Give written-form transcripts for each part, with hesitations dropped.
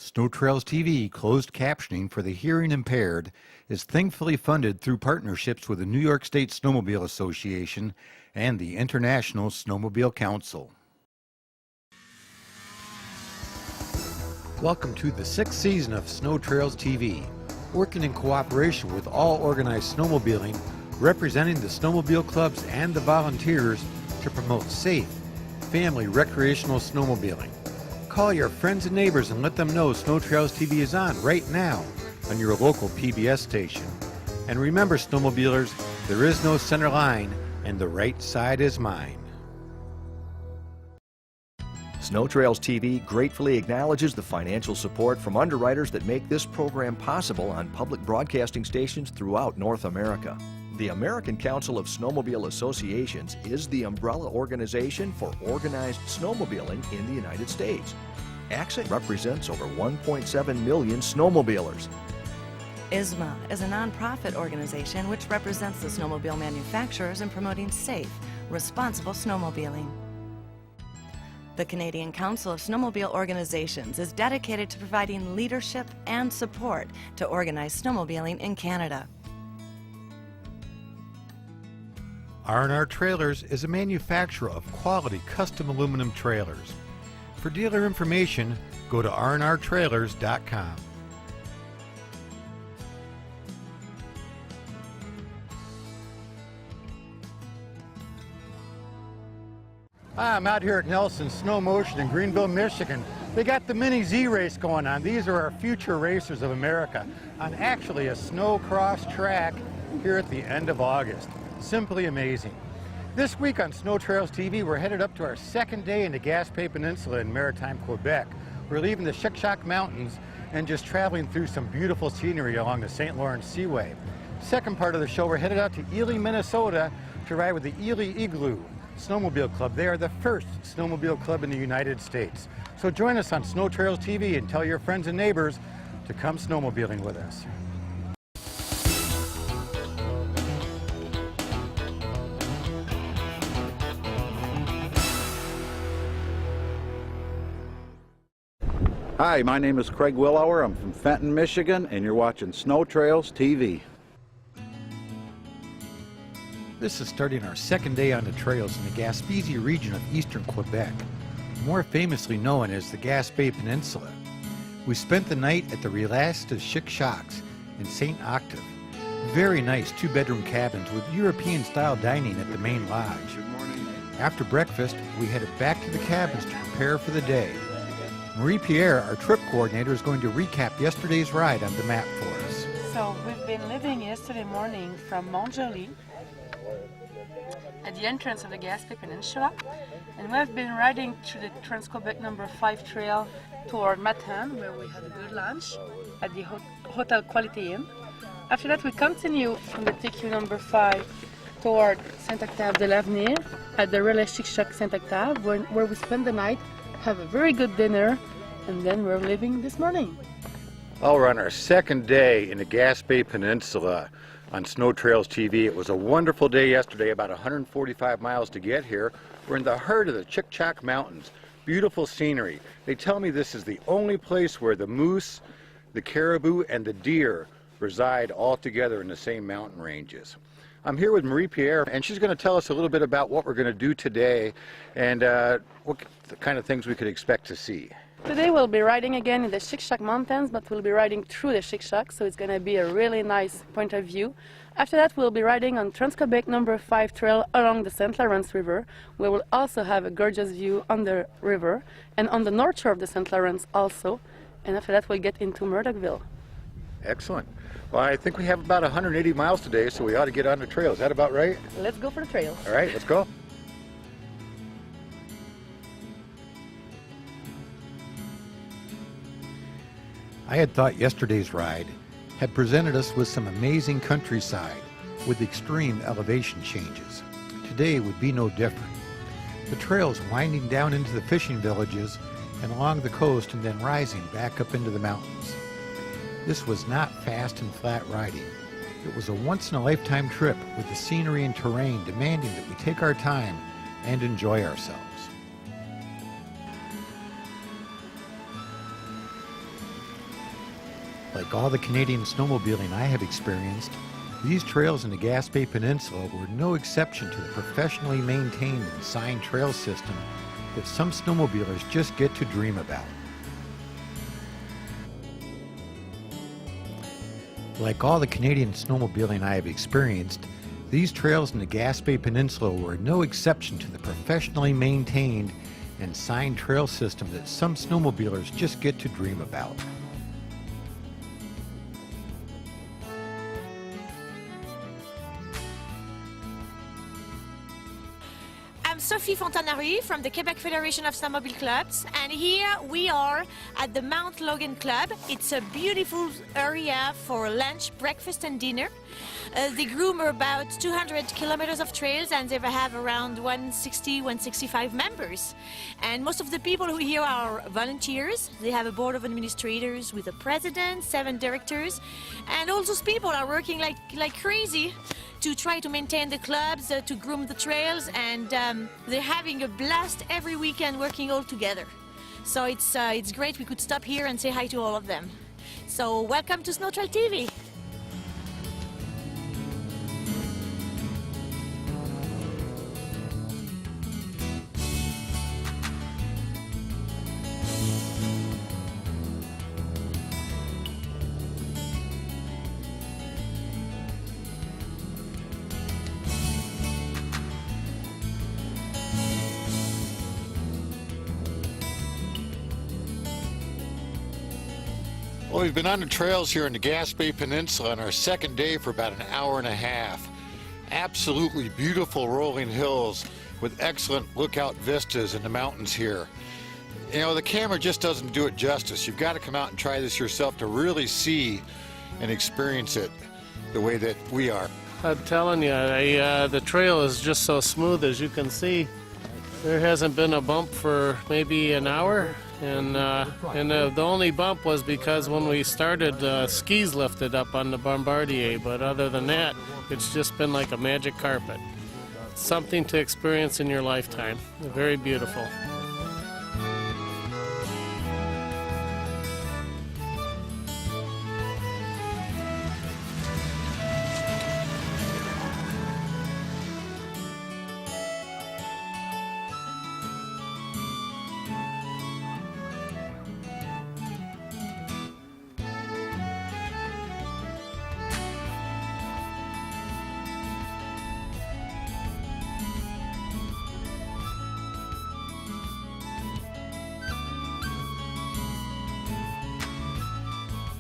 SnowTrails TV closed captioning for the hearing impaired is thankfully funded through partnerships with the New York State Snowmobile Association and the International Snowmobile Council. Welcome to the 6th season of SnowTrails TV, working in cooperation with all organized snowmobiling, representing the snowmobile clubs and the volunteers to promote safe, family recreational snowmobiling. Call your friends and neighbors and let them know SnowTrails TV is on right now on your local PBS station. And remember, snowmobilers, there is no center line and the right side is mine. SnowTrails TV gratefully acknowledges the financial support from underwriters that make this program possible on public broadcasting stations throughout North America. The American Council of Snowmobile Associations is the umbrella organization for organized snowmobiling in the United States. ACSA represents over 1.7 million snowmobilers. ISMA is a nonprofit organization which represents the snowmobile manufacturers in promoting safe, responsible snowmobiling. The Canadian Council of Snowmobile Organizations is dedicated to providing leadership and support to organized snowmobiling in Canada. R&R Trailers is a manufacturer of quality custom aluminum trailers. For dealer information, go to rnrtrailers.com. I'm out here at Nelson Snow Motion in Greenville, Michigan. They got the Mini Z race going on. These are our future racers of America on actually a snow cross track here at the end of August. Simply amazing. This week on SnowTrails TV, we're headed up to our second day in the Gaspé Peninsula in maritime Quebec. We're leaving the Chic-Choc Mountains and just traveling through some beautiful scenery along the St. Lawrence Seaway. Second part of the show, we're headed out to Ely, Minnesota to ride with the Ely Igloo Snowmobile Club. They are the first snowmobile club in the United States. So join us on SnowTrails TV and tell your friends and neighbors to come snowmobiling with us. Hi, my name is Craig Willauer. I'm from Fenton, Michigan, and you're watching SnowTrails TV. This is starting our second day on the trails in the Gaspésie region of eastern Quebec, more famously known as the Gaspé Peninsula. We spent the night at the Relax de Chic-Chocs in St. Octave. Very nice two-bedroom cabins with European-style dining at the main lodge. Good morning. After breakfast, we headed back to the cabins to prepare for the day. Marie-Pierre, our trip coordinator, is going to recap yesterday's ride on the map for us. So we've been leaving yesterday morning from Montjoli at the entrance of the Gaspé Peninsula, and we've been riding through the Trans-Quebec number 5 trail toward Matane, where we had a good lunch at the Hotel Quality Inn. After that, we continue from the TQ number 5 toward Saint-Octave de l'Avenir at the Relais Chic-Choc Saint-Octave, where we spend the night, have a very good dinner, and then we're leaving this morning. Well, we're on our second day in the Gaspé Peninsula on SnowTrails TV. It was a wonderful day yesterday, about 145 miles to get here. We're in the heart of the Chic-Choc Mountains. Beautiful scenery. They tell me this is the only place where the moose, the caribou, and the deer reside all together in the same mountain ranges. I'm here with Marie-Pierre, and she's going to tell us a little bit about what we're going to do today and what kind of things we could expect to see. Today we'll be riding again in the Chic-Choc Mountains, but we'll be riding through the Chic-Choc, so it's going to be a really nice point of view. After that, we'll be riding on Trans-Quebec number 5 trail along the St. Lawrence River, where we'll also have a gorgeous view on the river, and on the north shore of the St. Lawrence also. And after that, we'll get into Murdochville. Excellent. Well, I think we have about 180 miles today, so we ought to get on the trail. Is that about right? Let's go for the trail. All right, let's go. I had thought yesterday's ride had presented us with some amazing countryside with extreme elevation changes. Today would be no different. The trails winding down into the fishing villages and along the coast and then rising back up into the mountains. This was not fast and flat riding. It was a once-in-a-lifetime trip with the scenery and terrain demanding that we take our time and enjoy ourselves. Like all the Canadian snowmobiling I have experienced, these trails in the Gaspé Peninsula were no exception to the professionally maintained and signed trail system that some snowmobilers just get to dream about. Like all the Canadian snowmobiling I have experienced, these trails in the Gaspé Peninsula were no exception to the professionally maintained and signed trail system that some snowmobilers just get to dream about. I'm Sophie Fontanari from the Quebec Federation of Snowmobile Clubs, and here we are at the Mount Logan Club. It's a beautiful area for lunch, breakfast and dinner. They groom about 200 kilometers of trails, and they have around 160, 165 members. And most of the people who here are volunteers. They have a board of administrators with a president, 7 directors, and all those people are working like crazy to try to maintain the clubs, to groom the trails, and they're having a blast every weekend working all together. So it's great we could stop here and say hi to all of them. So welcome to SnowTrails TV. Well, we've been on the trails here in the Gaspé Peninsula on our second day for about an hour and a half. Absolutely beautiful rolling hills with excellent lookout vistas in the mountains here. You know, the camera just doesn't do it justice. You've got to come out and try this yourself to really see and experience it the way that we are. I'm telling you, the trail is just so smooth, as you can see. There hasn't been a bump for maybe an hour, and the only bump was because when we started, skis lifted up on the Bombardier, but other than that, it's just been like a magic carpet. Something to experience in your lifetime. Very beautiful.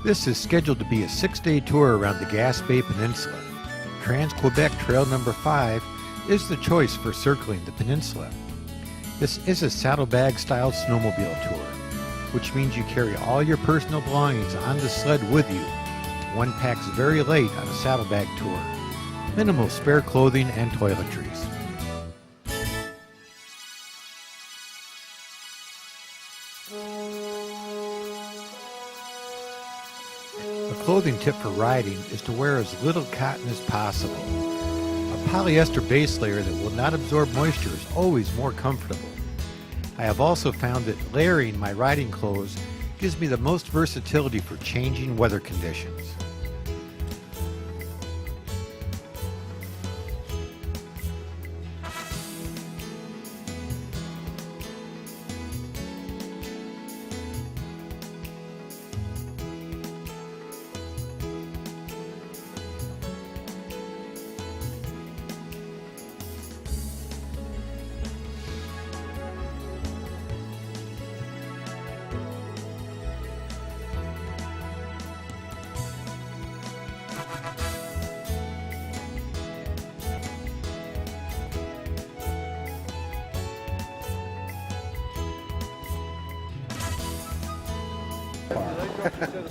This is scheduled to be a 6-day tour around the Gaspé Peninsula. Trans-Quebec Trail number 5 is the choice for circling the peninsula. This is a saddlebag-style snowmobile tour, which means you carry all your personal belongings on the sled with you. One packs very light on a saddlebag tour. Minimal spare clothing and toiletries. A clothing tip for riding is to wear as little cotton as possible. A polyester base layer that will not absorb moisture is always more comfortable. I have also found that layering my riding clothes gives me the most versatility for changing weather conditions.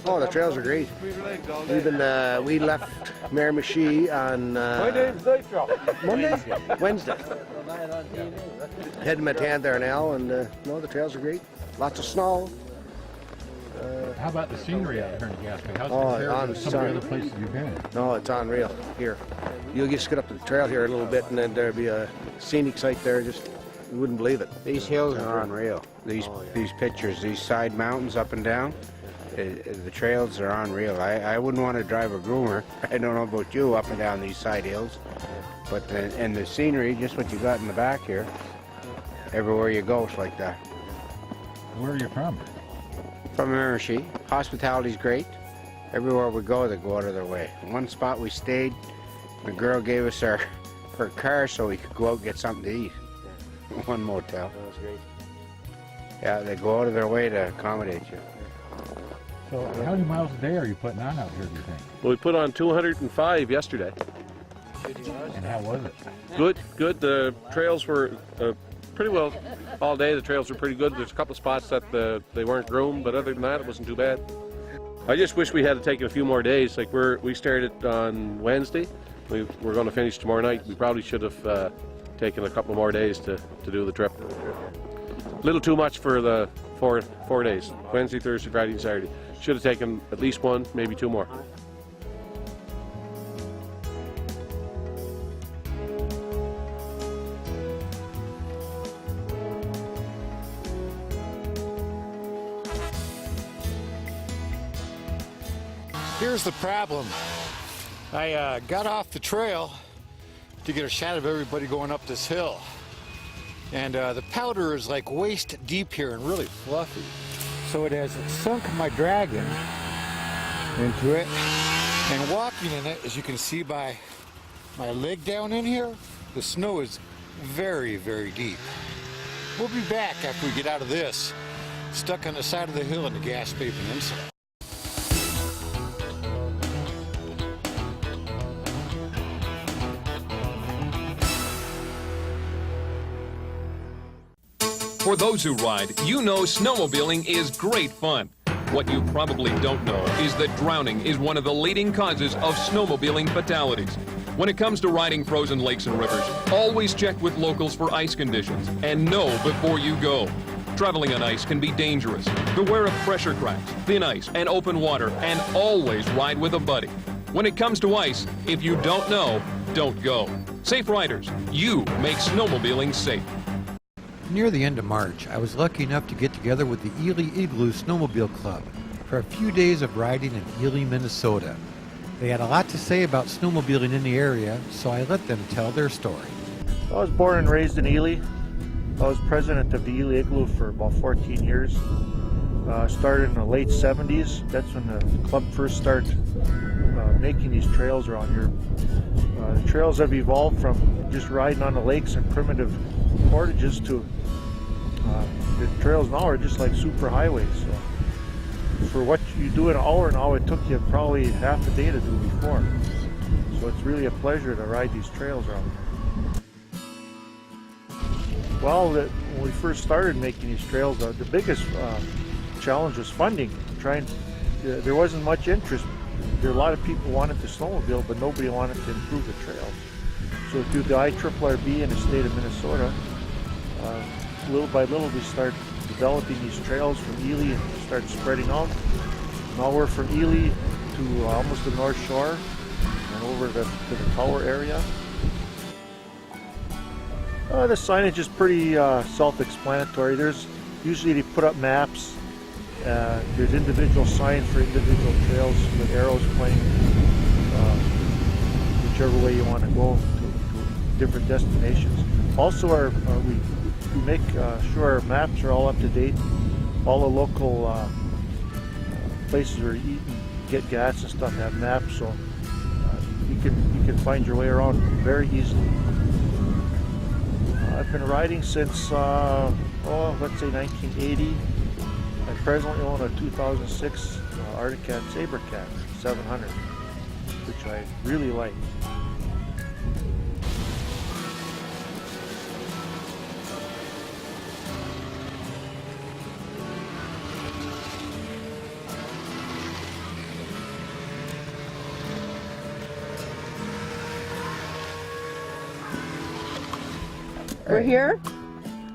Oh, the trails are great. We left Miramichi on Wednesday. Heading my tent there now, and no, the trails are great. Lots of snow. How about the scenery out here in Gaspé? How's Oh, it compared to some of the unreal. other places you've been? No, it's unreal here. You'll just get up to the trail here a little bit, and then there'll be a scenic sight there. Just you wouldn't believe it. These hills are unreal. These pictures, these side mountains up and down. The trails are unreal. I wouldn't want to drive a groomer. I don't know about you up and down these side hills, but and the scenery, just what you got in the back here, everywhere you go, it's like that. Where are you from? From Miramichi. Hospitality's great. Everywhere we go, they go out of their way. One spot we stayed, the girl gave us her car so we could go out and get something to eat. One motel. That was great. Yeah, they go out of their way to accommodate you. So how many miles a day are you putting on out here, do you think? Well, we put on 205 yesterday. And how was it? Good, good. The trails were pretty well all day. The trails were pretty good. There's a couple of spots that they weren't groomed, but other than that, it wasn't too bad. I just wish we had taken a few more days. Like we started on Wednesday. We're going to finish tomorrow night. We probably should have taken a couple more days to do the trip. A little too much for the four days. Wednesday, Thursday, Friday, and Saturday. Should have taken at least one, maybe two more. Here's the problem. I got off the trail to get a shot of everybody going up this hill. And the powder is like waist deep here and really fluffy. So it has sunk my dragon into it. And walking in it, as you can see by my leg down in here, the snow is very, very deep. We'll be back after we get out of this, stuck on the side of the hill in the Gaspé Peninsula. For those who ride, you know snowmobiling is great fun. What you probably don't know is that drowning is one of the leading causes of snowmobiling fatalities. When it comes to riding frozen lakes and rivers, always check with locals for ice conditions and know before you go. Traveling on ice can be dangerous. Beware of pressure cracks, thin ice, and open water, and always ride with a buddy. When it comes to ice, if you don't know, don't go. Safe riders, you make snowmobiling safe. Near the end of March, I was lucky enough to get together with the Ely Igloo Snowmobile Club for a few days of riding in Ely, Minnesota. They had a lot to say about snowmobiling in the area, so I let them tell their story. I was born and raised in Ely. I was president of the Ely Igloo for about 14 years. Started in the late 70s. That's when the club first started making these trails around here. The trails have evolved from just riding on the lakes and primitive portages to the trails now are just like super highways. So for what you do in an hour now, it took you probably half a day to do before. So it's really a pleasure to ride these trails around here. Well, when we first started making these trails, the biggest challenge was funding. There wasn't much interest. There were a lot of people wanted to snowmobile, but nobody wanted to improve the trails. So through the IRRB in the state of Minnesota, little by little we started developing these trails from Ely and started spreading out. Now we're from Ely to almost the North Shore and over to the Tower area. The signage is pretty self-explanatory. Usually they put up maps. There's individual signs for individual trails with arrows pointing whichever way you want to go to different destinations. Also, we make sure our maps are all up to date. All the local places where you eat and get gas and stuff have maps, so you can find your way around very easily. I've been riding since let's say 1980. I presently own a 2006 Arctic Cat Sabercat 700, which I really like. We're here.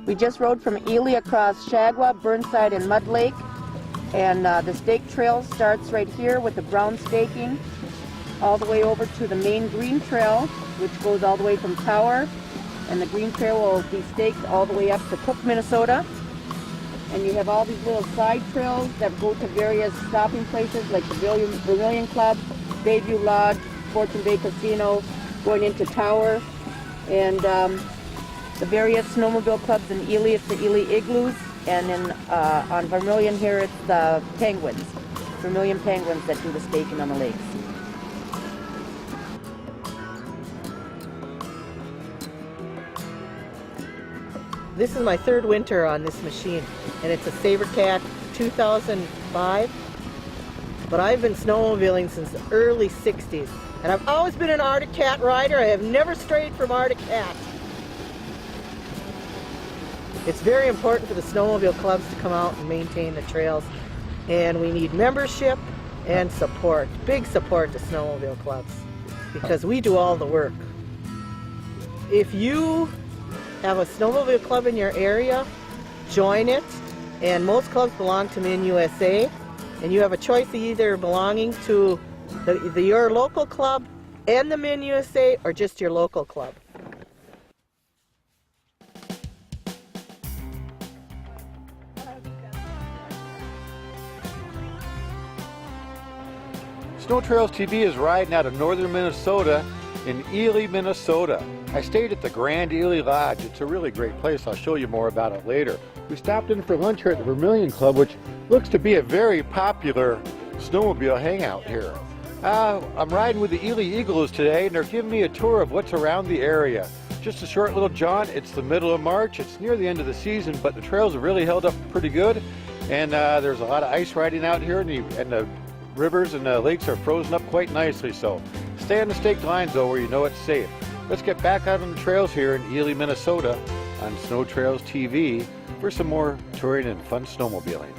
We just rode from Ely across Shagwa, Burnside, and Mud Lake. And the stake trail starts right here with the brown staking all the way over to the main green trail, which goes all the way from Tower. And the green trail will be staked all the way up to Cook, Minnesota. And you have all these little side trails that go to various stopping places like the Vermilion Club, Bayview Lodge, Fortune Bay Casino, going into Tower, and the various snowmobile clubs in Ely. It's the Ely Igloos, and in on Vermilion here it's the Penguins, Vermilion Penguins that do the staking on the lakes. This is my third winter on this machine, and it's a Sabercat 2005. But I've been snowmobiling since the early 60s, and I've always been an Arctic Cat rider. I have never strayed from Arctic Cat. It's very important for the snowmobile clubs to come out and maintain the trails, and we need membership and support, big support to snowmobile clubs, because we do all the work. If you have a snowmobile club in your area, join it, and most clubs belong to MinUSA, and you have a choice of either belonging to your local club and the MinUSA or just your local club. SnowTrails TV is riding out of northern Minnesota in Ely, Minnesota. I stayed at the Grand Ely Lodge. It's a really great place. I'll show you more about it later. We stopped in for lunch here at the Vermilion Club, which looks to be a very popular snowmobile hangout here. I'm riding with the Ely Igloos today, and they're giving me a tour of what's around the area. Just a short little jaunt. It's the middle of March. It's near the end of the season, but the trails have really held up pretty good, and there's a lot of ice riding out here, and the rivers and the lakes are frozen up quite nicely, so stay on the staked lines though where you know it's safe. Let's get back out on the trails here in Ely, Minnesota on SnowTrails TV for some more touring and fun snowmobiling.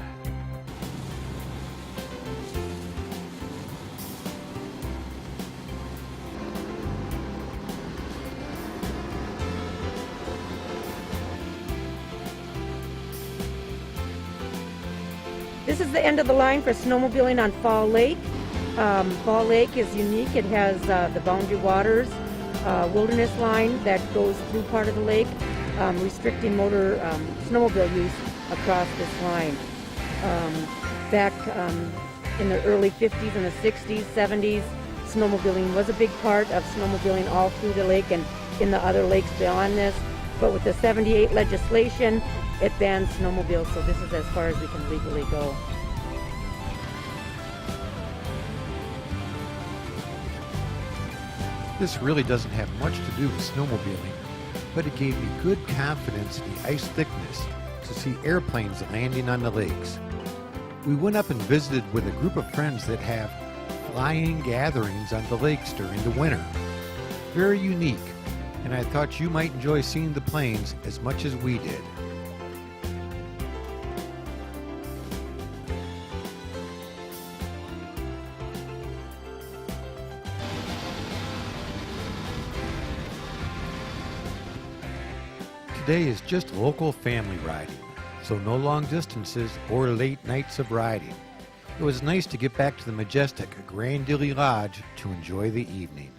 This is the end of the line for snowmobiling on Fall Lake. Fall Lake is unique. It has the Boundary Waters wilderness line that goes through part of the lake, restricting motor snowmobile use across this line. Back in the early 50s and the 60s, 70s, snowmobiling was a big part of snowmobiling all through the lake and in the other lakes beyond this. But with the 78 legislation, it bans snowmobiles, so this is as far as we can legally go. This really doesn't have much to do with snowmobiling, but it gave me good confidence in the ice thickness to see airplanes landing on the lakes. We went up and visited with a group of friends that have flying gatherings on the lakes during the winter. Very unique, and I thought you might enjoy seeing the planes as much as we did. Today is just local family riding, so no long distances or late nights of riding. It was nice to get back to the majestic Grand Ely Lodge to enjoy the evening.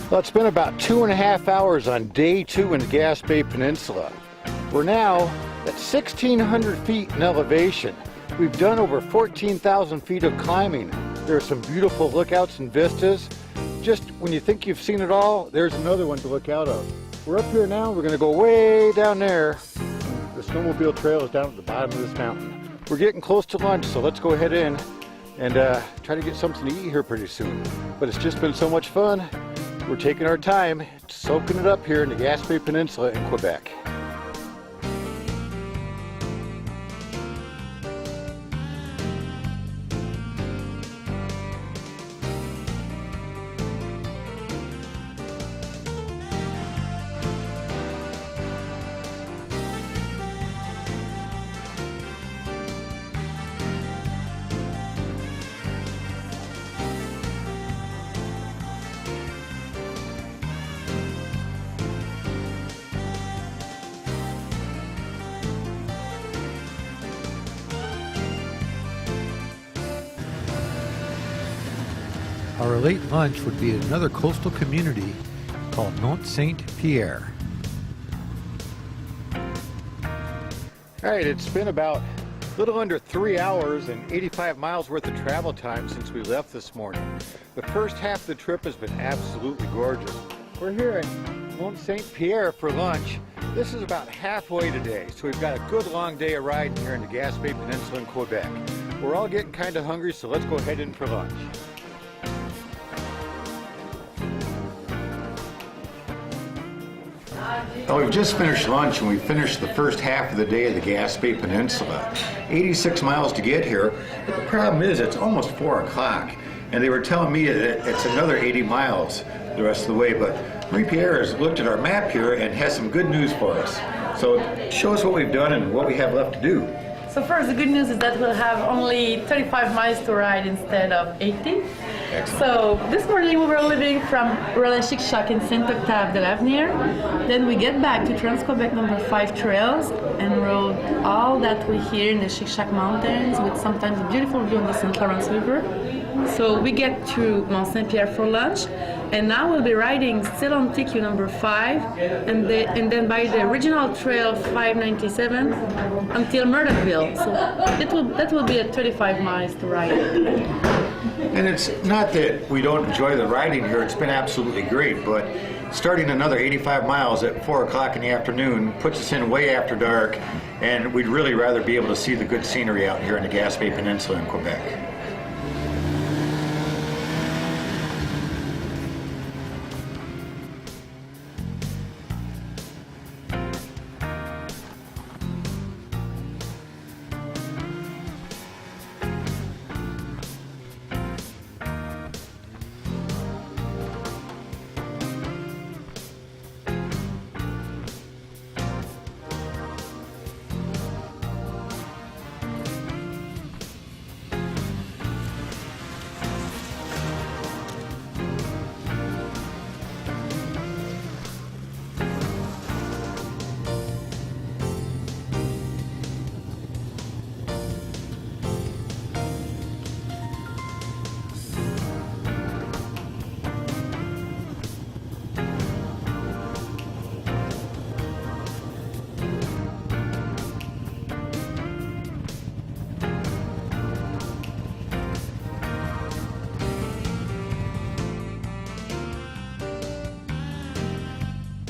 Well, it's been about 2.5 hours on day 2 in the Gaspé Peninsula. We're now at 1,600 feet in elevation. We've done over 14,000 feet of climbing. There are some beautiful lookouts and vistas. Just when you think you've seen it all, there's another one to look out of. We're up here now. We're going to go way down there. The snowmobile trail is down at the bottom of this mountain. We're getting close to lunch, so let's go head in and try to get something to eat here pretty soon. But it's just been so much fun. We're taking our time, soaking it up here in the Gaspé Peninsula in Quebec. our late lunch would be another coastal community called Mont Saint-Pierre. All right, it's been about a little under 3 hours and 85 miles worth of travel time since we left this morning. The first half of the trip has been absolutely gorgeous. We're here at Mont Saint-Pierre for lunch. This is about halfway today, so we've got a good long day of riding here in the Gaspé Peninsula in Quebec. We're all getting kind of hungry, so let's go head in for lunch. Well, we've just finished lunch and we finished the first half of the day of the Gaspé Peninsula. 86 miles to get here, but the problem is it's almost 4 o'clock, and they were telling me that it's another 80 miles the rest of the way, but Marie-Pierre has looked at our map here and has some good news for us. So show us what we've done and what we have left to do. So first, the good news is that we'll have only 35 miles to ride instead of 80. Excellent. So this morning we were leaving from Relais-Chic-Choc in Saint-Octave-de-l'Avenir. Then we get back to Trans-Quebec number 5 trails and rode all that we hear in the Chic-Choc Mountains with sometimes a beautiful view on the St. Lawrence River. So we get to Mont Saint-Pierre for lunch, and now we'll be riding still on TQ number 5, and then by the original trail 597 until Murdochville. So that will be at 35 miles to ride. And it's not that we don't enjoy the riding here, it's been absolutely great, but starting another 85 miles at 4 o'clock in the afternoon puts us in way after dark, and we'd really rather be able to see the good scenery out here in the Gaspé Peninsula in Quebec.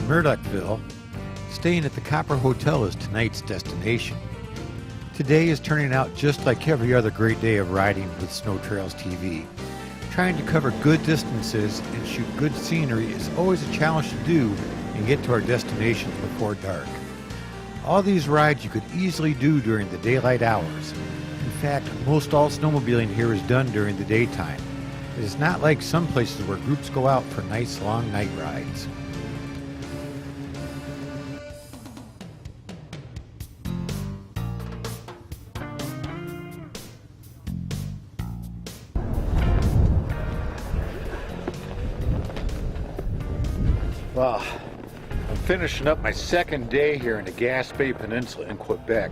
Murdochville, staying at the Copper Hotel is tonight's destination. Today is turning out just like every other great day of riding with SnowTrails TV. Trying to cover good distances and shoot good scenery is always a challenge to do and get to our destinations before dark. All these rides you could easily do during the daylight hours. In fact, most all snowmobiling here is done during the daytime. It is not like some places where groups go out for nice long night rides. Well, I'm finishing up my second day here in the Gaspé Peninsula in Quebec.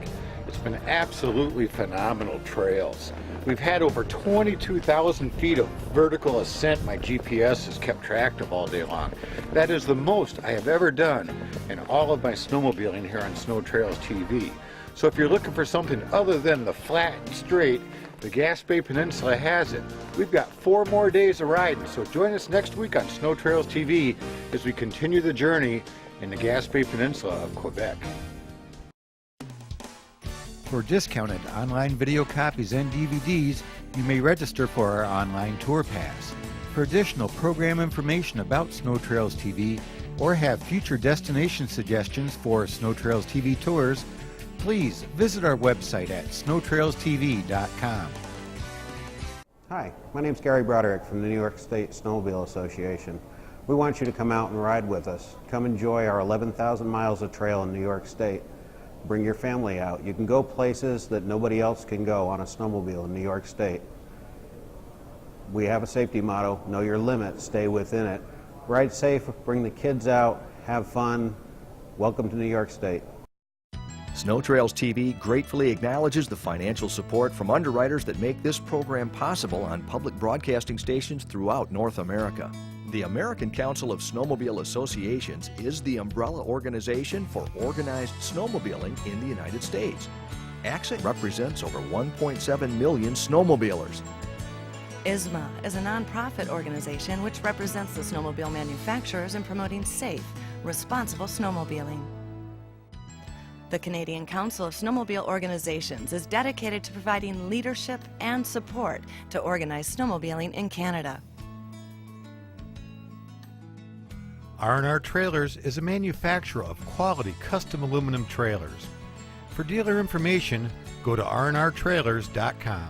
It's been absolutely phenomenal trails. We've had over 22,000 feet of vertical ascent my GPS has kept track of all day long. That is the most I have ever done in all of my snowmobiling here on SnowTrails TV. So if you're looking for something other than the flat and straight, the Gaspé Peninsula has it. We've got 4 more days of riding, so join us next week on SnowTrails TV as we continue the journey in the Gaspé Peninsula of Quebec. For discounted online video copies and DVDs, you may register for our online tour pass. For additional program information about SnowTrails TV or have future destination suggestions for SnowTrails TV tours, please visit our website at snowtrailstv.com. Hi, my name is Gary Broderick from the New York State Snowmobile Association. We want you to come out and ride with us. Come enjoy our 11,000 miles of trail in New York State. Bring your family out. You can go places that nobody else can go on a snowmobile in New York State. We have a safety motto, know your limit, stay within it. Ride safe, bring the kids out, have fun. Welcome to New York State. SnowTrails TV gratefully acknowledges the financial support from underwriters that make this program possible on public broadcasting stations throughout North America. The American Council of Snowmobile Associations is the umbrella organization for organized snowmobiling in the United States. ACSA represents over 1.7 million snowmobilers. ISMA is a nonprofit organization which represents the snowmobile manufacturers in promoting safe, responsible snowmobiling. The Canadian Council of Snowmobile Organizations is dedicated to providing leadership and support to organized snowmobiling in Canada. R&R Trailers is a manufacturer of quality custom aluminum trailers. For dealer information, go to rnrtrailers.com.